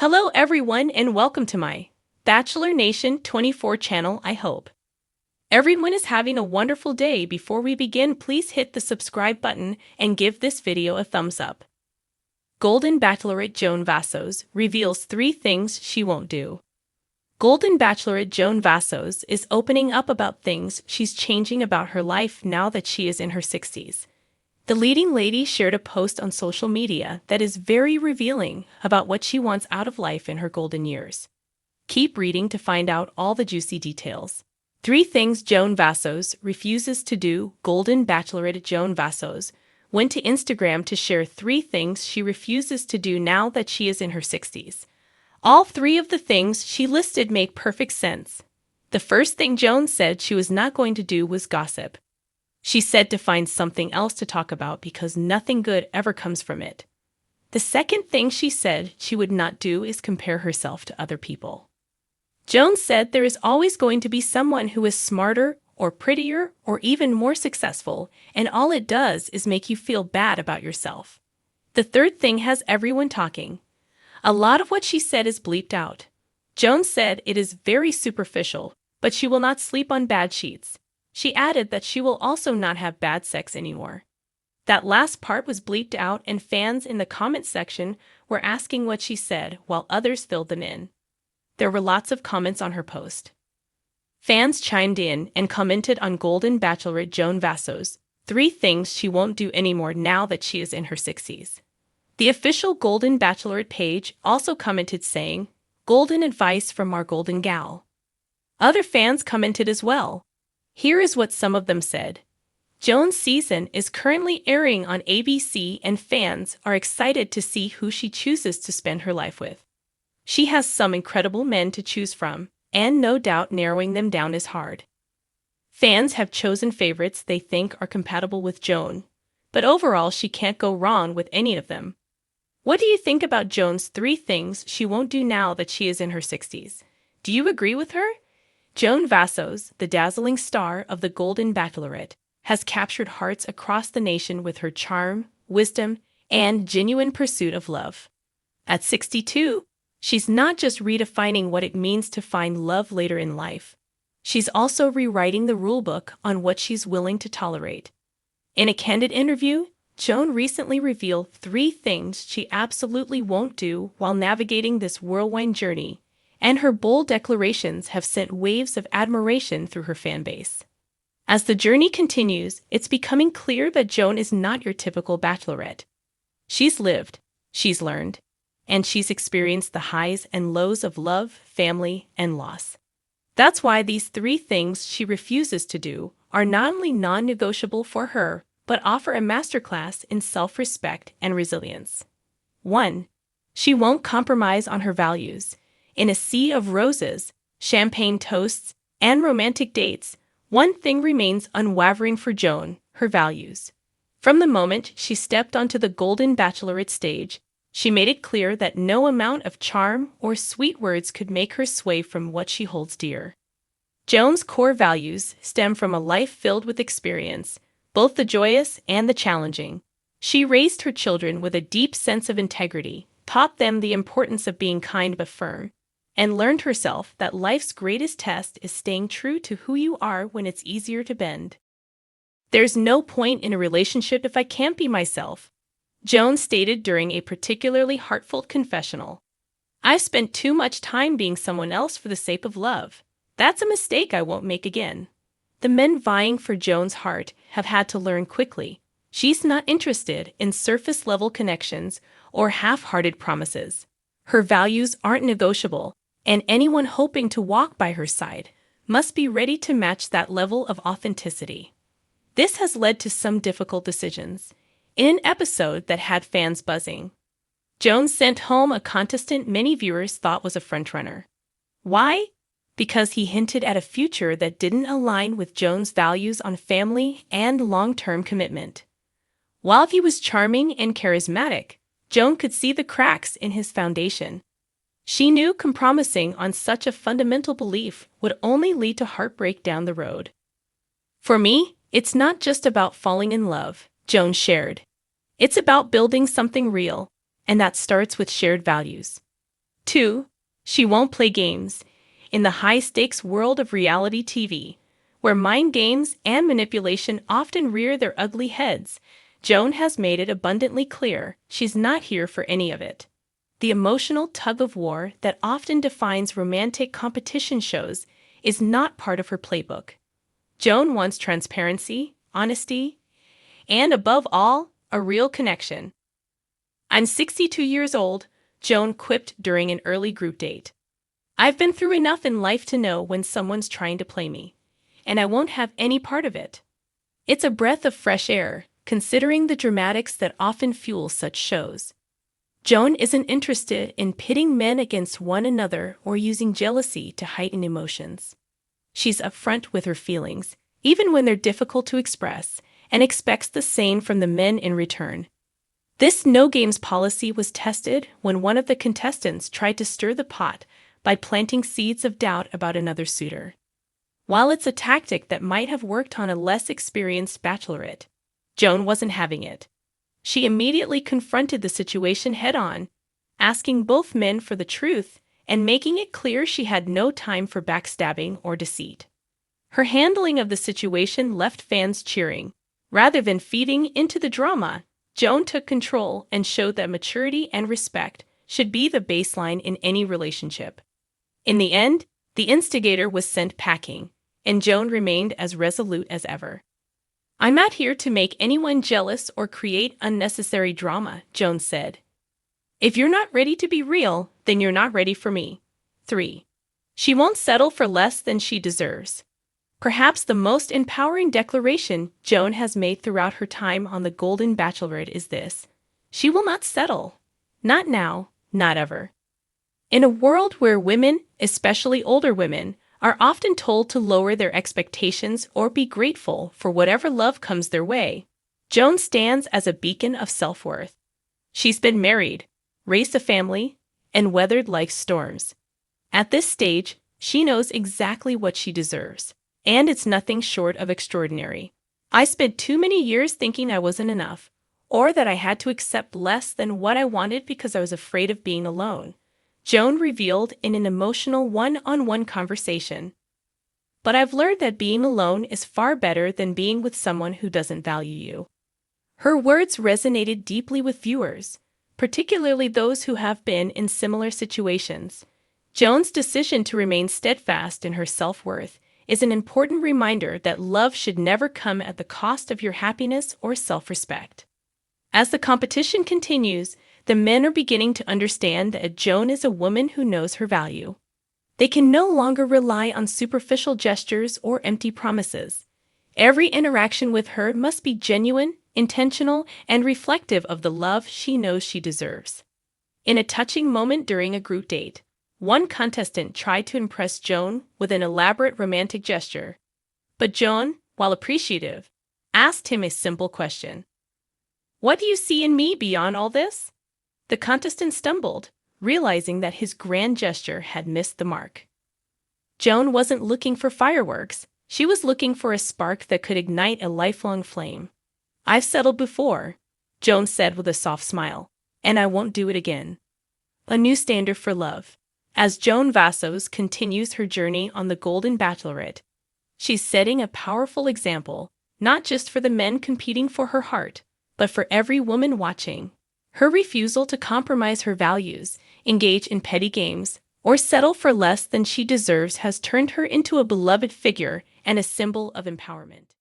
Hello everyone and welcome to my Bachelor Nation 24 channel. I hope everyone is having a wonderful day. Before we begin, please hit the subscribe button and give this video a thumbs up. Golden Bachelorette Joan Vassos reveals 3 things she won't do. Golden Bachelorette Joan Vassos is opening up about things she's changing about her life now that she is in her 60s. The leading lady shared a post on social media that is very revealing about what she wants out of life in her golden years. Keep reading to find out all the juicy details. 3 things Joan Vassos refuses to do. Golden Bachelorette Joan Vassos went to Instagram to share 3 things she refuses to do now that she is in her 60s. All 3 of the things she listed make perfect sense. The first thing Joan said she was not going to do was gossip. She said to find something else to talk about because nothing good ever comes from it. The second thing she said she would not do is compare herself to other people. Joan said there is always going to be someone who is smarter or prettier or even more successful, and all it does is make you feel bad about yourself. The third thing has everyone talking. A lot of what she said is bleeped out. Joan said it is very superficial, but she will not sleep on bad sheets. She added that she will also not have bad sex anymore. That last part was bleeped out, and fans in the comment section were asking what she said while others filled them in. There were lots of comments on her post. Fans chimed in and commented on Golden Bachelorette Joan Vassos, 3 things she won't do anymore now that she is in her 60s. The official Golden Bachelorette page also commented saying, "Golden advice from our golden gal." Other fans commented as well. Here is what some of them said. Joan's season is currently airing on ABC and fans are excited to see who she chooses to spend her life with. She has some incredible men to choose from, and no doubt narrowing them down is hard. Fans have chosen favorites they think are compatible with Joan, but overall she can't go wrong with any of them. What do you think about Joan's 3 things she won't do now that she is in her 60s? Do you agree with her? Joan Vassos, the dazzling star of the Golden Bachelorette, has captured hearts across the nation with her charm, wisdom, and genuine pursuit of love. At 62, she's not just redefining what it means to find love later in life. She's also rewriting the rulebook on what she's willing to tolerate. In a candid interview, Joan recently revealed 3 things she absolutely won't do while navigating this whirlwind journey, and her bold declarations have sent waves of admiration through her fan base. As the journey continues, it's becoming clear that Joan is not your typical bachelorette. She's lived, she's learned, and she's experienced the highs and lows of love, family, and loss. That's why these 3 things she refuses to do are not only non-negotiable for her, but offer a masterclass in self-respect and resilience. 1. She won't compromise on her values. In a sea of roses, champagne toasts, and romantic dates, one thing remains unwavering for Joan: her values. From the moment she stepped onto the Golden Bachelorette stage, she made it clear that no amount of charm or sweet words could make her sway from what she holds dear. Joan's core values stem from a life filled with experience, both the joyous and the challenging. She raised her children with a deep sense of integrity, taught them the importance of being kind but firm, and learned herself that life's greatest test is staying true to who you are when it's easier to bend. "There's no point in a relationship if I can't be myself," Joan stated during a particularly heartfelt confessional. "I've spent too much time being someone else for the sake of love. That's a mistake I won't make again." The men vying for Joan's heart have had to learn quickly. She's not interested in surface-level connections or half-hearted promises. Her values aren't negotiable, and anyone hoping to walk by her side must be ready to match that level of authenticity. This has led to some difficult decisions. In an episode that had fans buzzing, Joan sent home a contestant many viewers thought was a frontrunner. Why? Because he hinted at a future that didn't align with Joan's values on family and long-term commitment. While he was charming and charismatic, Joan could see the cracks in his foundation. She knew compromising on such a fundamental belief would only lead to heartbreak down the road. "For me, it's not just about falling in love," Joan shared. "It's about building something real, and that starts with shared values." 2. She won't play games. In the high-stakes world of reality TV, where mind games and manipulation often rear their ugly heads, Joan has made it abundantly clear she's not here for any of it. The emotional tug-of-war that often defines romantic competition shows is not part of her playbook. Joan wants transparency, honesty, and above all, a real connection. "I'm 62 years old," Joan quipped during an early group date. "I've been through enough in life to know when someone's trying to play me, and I won't have any part of it." It's a breath of fresh air, considering the dramatics that often fuel such shows. Joan isn't interested in pitting men against one another or using jealousy to heighten emotions. She's upfront with her feelings, even when they're difficult to express, and expects the same from the men in return. This no-games policy was tested when one of the contestants tried to stir the pot by planting seeds of doubt about another suitor. While it's a tactic that might have worked on a less experienced bachelorette, Joan wasn't having it. She immediately confronted the situation head-on, asking both men for the truth and making it clear she had no time for backstabbing or deceit. Her handling of the situation left fans cheering. Rather than feeding into the drama, Joan took control and showed that maturity and respect should be the baseline in any relationship. In the end, the instigator was sent packing, and Joan remained as resolute as ever. "I'm not here to make anyone jealous or create unnecessary drama," Joan said. "If you're not ready to be real, then you're not ready for me." 3. She won't settle for less than she deserves. Perhaps the most empowering declaration Joan has made throughout her time on The Golden Bachelorette is this: she will not settle. Not now, not ever. In a world where women, especially older women, are often told to lower their expectations or be grateful for whatever love comes their way, Joan stands as a beacon of self-worth. She's been married, raised a family, and weathered life's storms. At this stage, she knows exactly what she deserves, and it's nothing short of extraordinary. "I spent too many years thinking I wasn't enough, or that I had to accept less than what I wanted because I was afraid of being alone," Joan revealed in an emotional one-on-one conversation. "But I've learned that being alone is far better than being with someone who doesn't value you." Her words resonated deeply with viewers, particularly those who have been in similar situations. Joan's decision to remain steadfast in her self-worth is an important reminder that love should never come at the cost of your happiness or self-respect. As the competition continues, the men are beginning to understand that Joan is a woman who knows her value. They can no longer rely on superficial gestures or empty promises. Every interaction with her must be genuine, intentional, and reflective of the love she knows she deserves. In a touching moment during a group date, one contestant tried to impress Joan with an elaborate romantic gesture, but Joan, while appreciative, asked him a simple question: "What do you see in me beyond all this?" The contestant stumbled, realizing that his grand gesture had missed the mark. Joan wasn't looking for fireworks. She was looking for a spark that could ignite a lifelong flame. "I've settled before," Joan said with a soft smile, "and I won't do it again." A new standard for love. As Joan Vassos continues her journey on The Golden Bachelorette, she's setting a powerful example, not just for the men competing for her heart, but for every woman watching. Her refusal to compromise her values, engage in petty games, or settle for less than she deserves has turned her into a beloved figure and a symbol of empowerment.